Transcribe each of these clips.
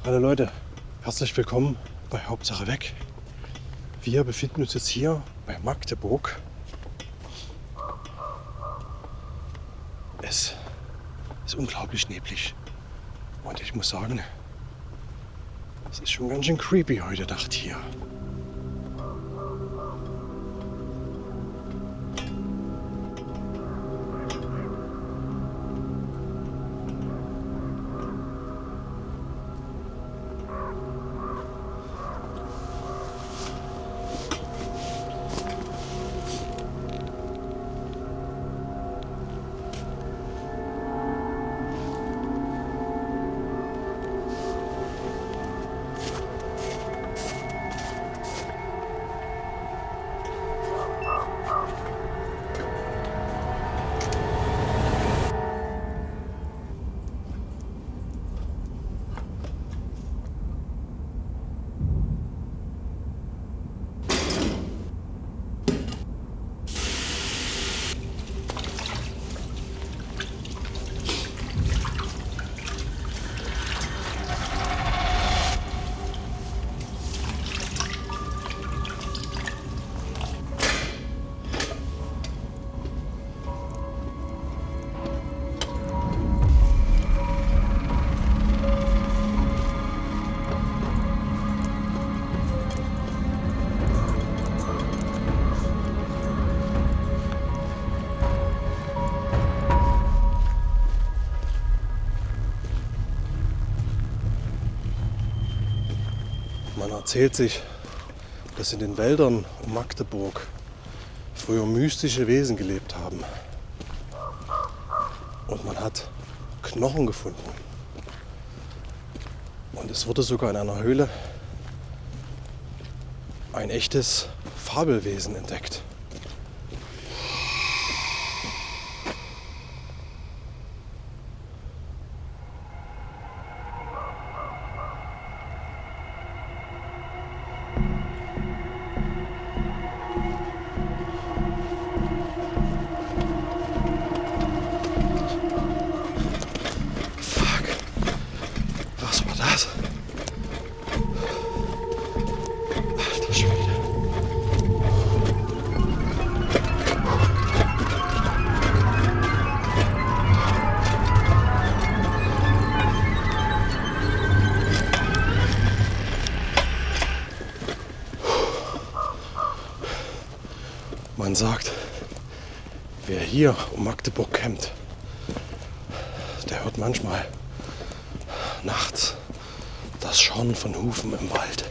Hallo Leute, herzlich willkommen bei Hauptsache weg. Wir befinden uns jetzt hier bei Magdeburg. Es ist unglaublich neblig und ich muss sagen, es ist schon ganz schön creepy heute Nacht hier. Man erzählt sich, dass in den Wäldern um Magdeburg früher mystische Wesen gelebt haben. Und man hat Knochen gefunden. Und es wurde sogar in einer Höhle ein echtes Fabelwesen entdeckt. Was war das? Alter Schwede. Man sagt, wer hier um Magdeburg campt, der hört manchmal nachts das Schorren von Hufen im Wald.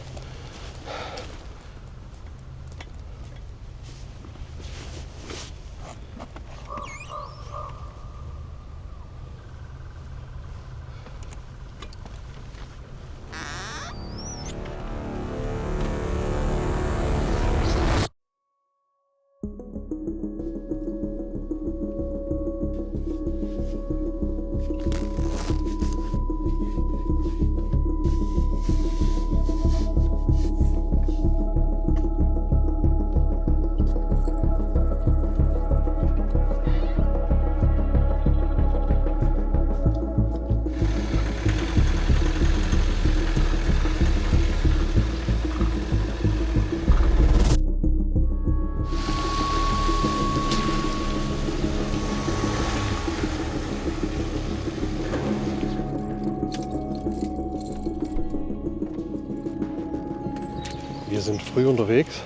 Wir sind früh unterwegs,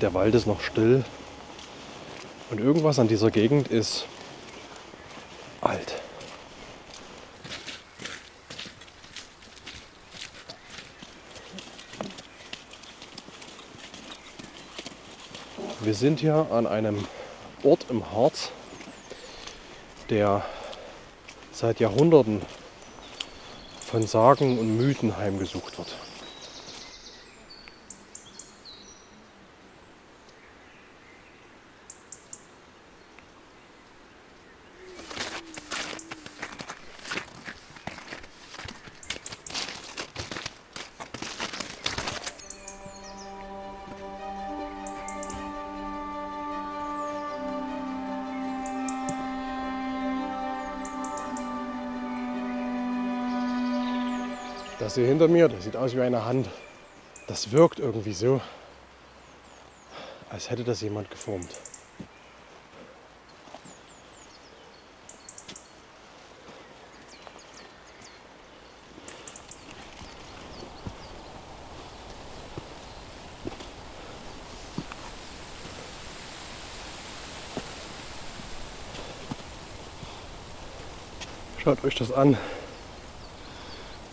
der Wald ist noch still und irgendwas an dieser Gegend ist alt. Wir sind hier an einem Ort im Harz, der seit Jahrhunderten von Sagen und Mythen heimgesucht wird. Das hier hinter mir, das sieht aus wie eine Hand. Das wirkt irgendwie so, als hätte das jemand geformt. Schaut euch das an.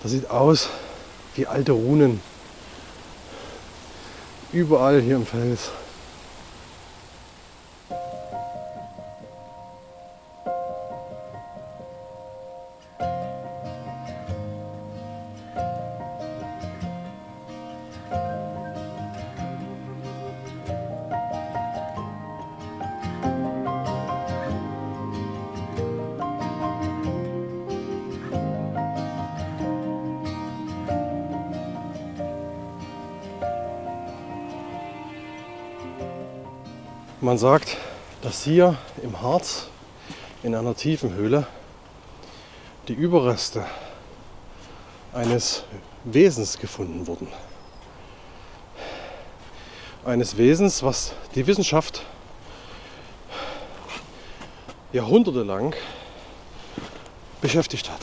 Das sieht aus wie alte Runen. Überall hier im Fels. Man sagt, dass hier im Harz in einer tiefen Höhle die Überreste eines Wesens gefunden wurden. Eines Wesens, was die Wissenschaft jahrhundertelang beschäftigt hat.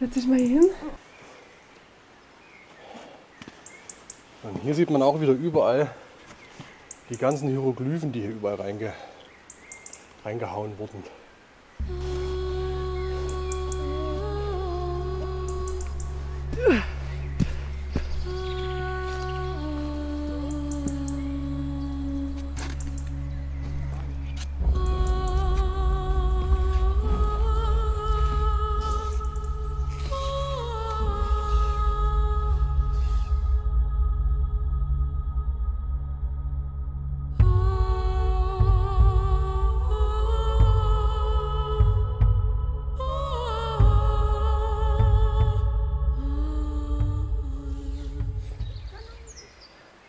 Setz dich mal hier hin. Und hier sieht man auch wieder überall die ganzen Hieroglyphen, die hier überall reingehauen wurden.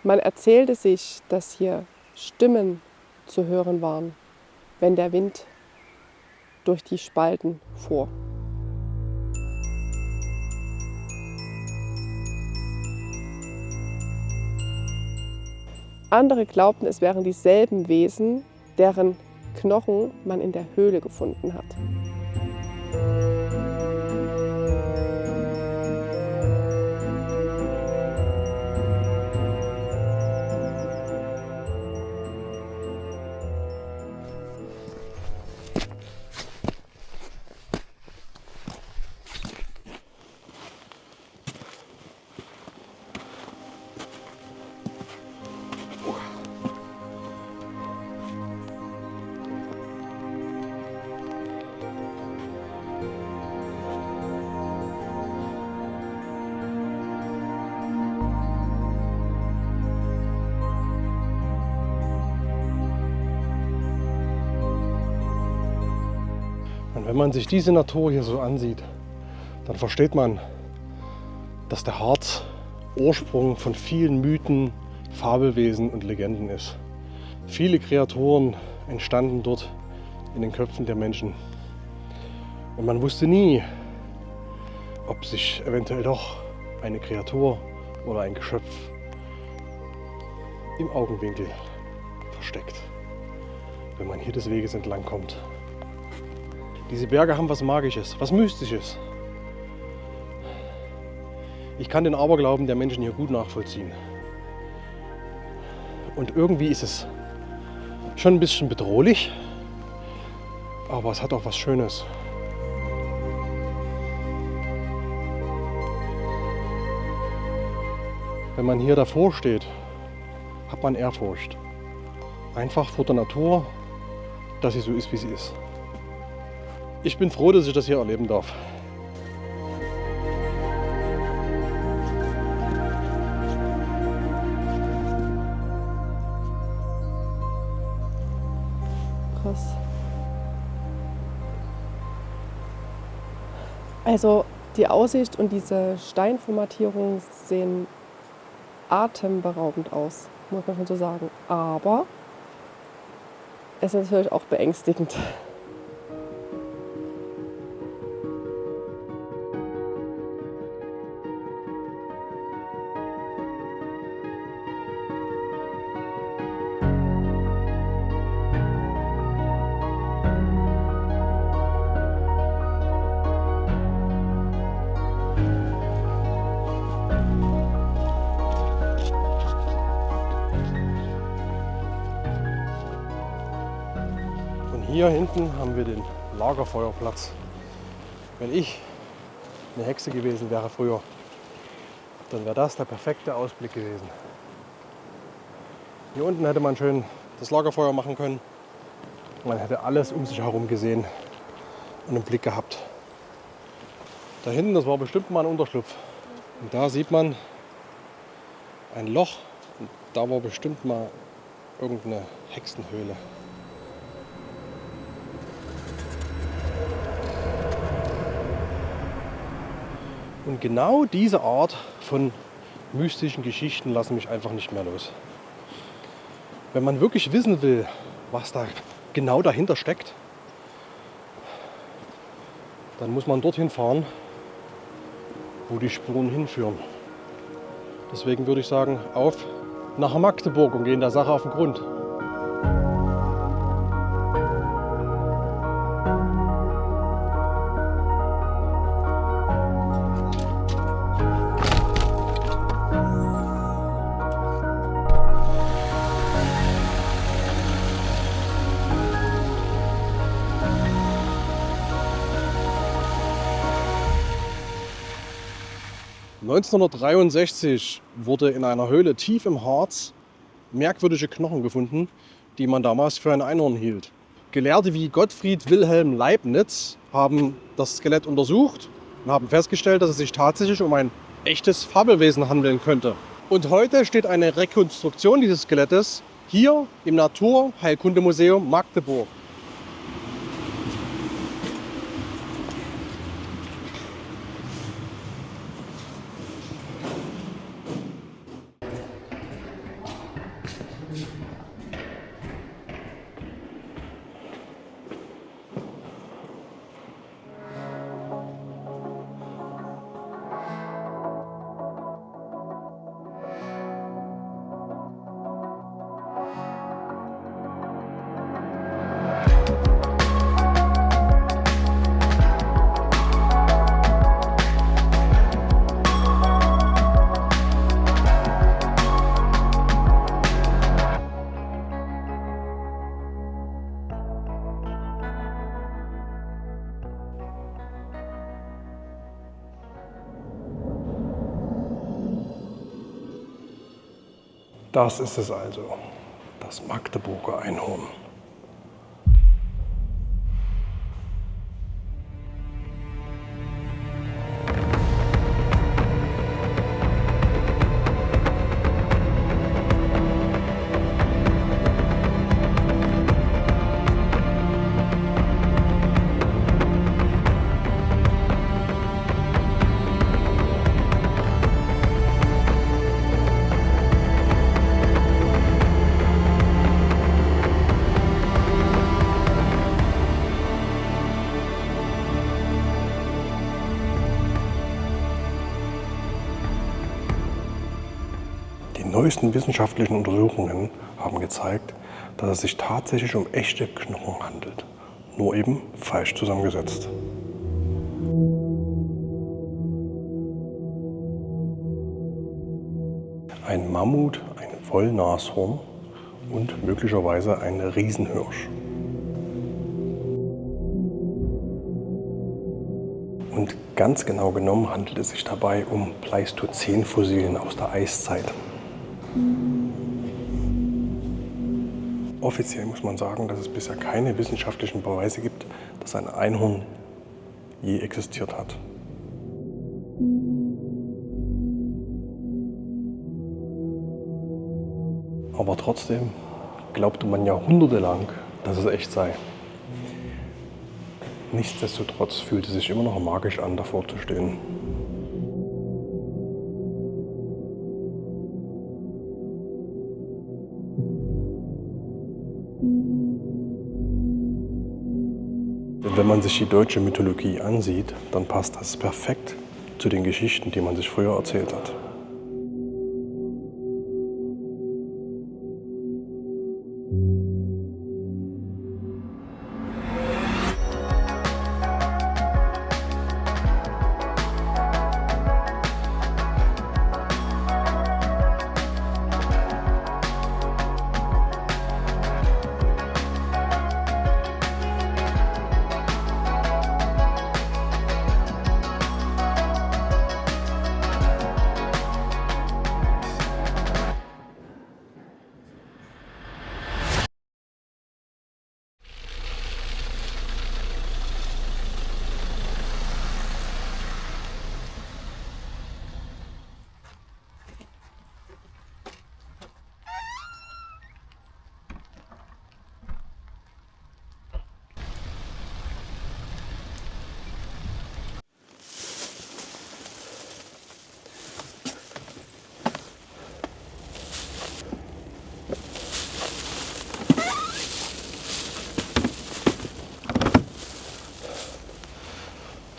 Man erzählte sich, dass hier Stimmen zu hören waren, wenn der Wind durch die Spalten fuhr. Andere glaubten, es wären dieselben Wesen, deren Knochen man in der Höhle gefunden hat. Und wenn man sich diese Natur hier so ansieht, dann versteht man, dass der Harz Ursprung von vielen Mythen, Fabelwesen und Legenden ist. Viele Kreaturen entstanden dort in den Köpfen der Menschen. Und man wusste nie, ob sich eventuell doch eine Kreatur oder ein Geschöpf im Augenwinkel versteckt, wenn man hier des Weges entlang kommt. Diese Berge haben was Magisches, was Mystisches. Ich kann den Aberglauben der Menschen hier gut nachvollziehen. Und irgendwie ist es schon ein bisschen bedrohlich, aber es hat auch was Schönes. Wenn man hier davor steht, hat man Ehrfurcht. Einfach vor der Natur, dass sie so ist, wie sie ist. Ich bin froh, dass ich das hier erleben darf. Krass. Also die Aussicht und diese Steinformatierung sehen atemberaubend aus, muss man schon so sagen. Aber es ist natürlich auch beängstigend. Hier hinten haben wir den Lagerfeuerplatz. Wenn ich eine Hexe gewesen wäre früher, dann wäre das der perfekte Ausblick gewesen. Hier unten hätte man schön das Lagerfeuer machen können. Man hätte alles um sich herum gesehen und einen Blick gehabt. Da hinten, das war bestimmt mal ein Unterschlupf. Und da sieht man ein Loch. Und da war bestimmt mal irgendeine Hexenhöhle. Und genau diese Art von mystischen Geschichten lassen mich einfach nicht mehr los. Wenn man wirklich wissen will, was da genau dahinter steckt, dann muss man dorthin fahren, wo die Spuren hinführen. Deswegen würde ich sagen, auf nach Magdeburg und gehen der Sache auf den Grund. (1963) wurde in einer Höhle tief im Harz merkwürdige Knochen gefunden, die man damals für ein Einhorn hielt. Gelehrte wie Gottfried Wilhelm Leibniz haben das Skelett untersucht und haben festgestellt, dass es sich tatsächlich um ein echtes Fabelwesen handeln könnte. Und heute steht eine Rekonstruktion dieses Skelettes hier im Naturheilkundemuseum Magdeburg. Das ist es also, das Magdeburger Einhorn. Die neuesten wissenschaftlichen Untersuchungen haben gezeigt, dass es sich tatsächlich um echte Knochen handelt, nur eben falsch zusammengesetzt. Ein Mammut, ein Wollnashorn und möglicherweise ein Riesenhirsch. Und ganz genau genommen handelt es sich dabei um Pleistozän-Fossilien aus der Eiszeit. Offiziell muss man sagen, dass es bisher keine wissenschaftlichen Beweise gibt, dass ein Einhorn je existiert hat. Aber trotzdem glaubte man jahrhundertelang, dass es echt sei. Nichtsdestotrotz fühlte es sich immer noch magisch an, davor zu stehen. Denn wenn man sich die deutsche Mythologie ansieht, dann passt das perfekt zu den Geschichten, die man sich früher erzählt hat.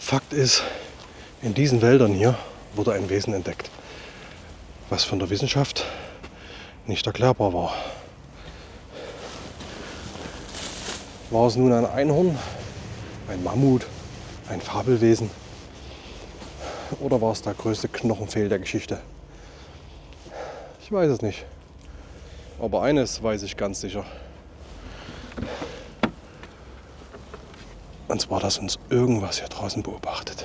Fakt ist, in diesen Wäldern hier wurde ein Wesen entdeckt, was von der Wissenschaft nicht erklärbar war. War es nun ein Einhorn, ein Mammut, ein Fabelwesen oder war es der größte Knochenfehl der Geschichte? Ich weiß es nicht. Aber eines weiß ich ganz sicher. Und zwar, dass uns irgendwas hier draußen beobachtet.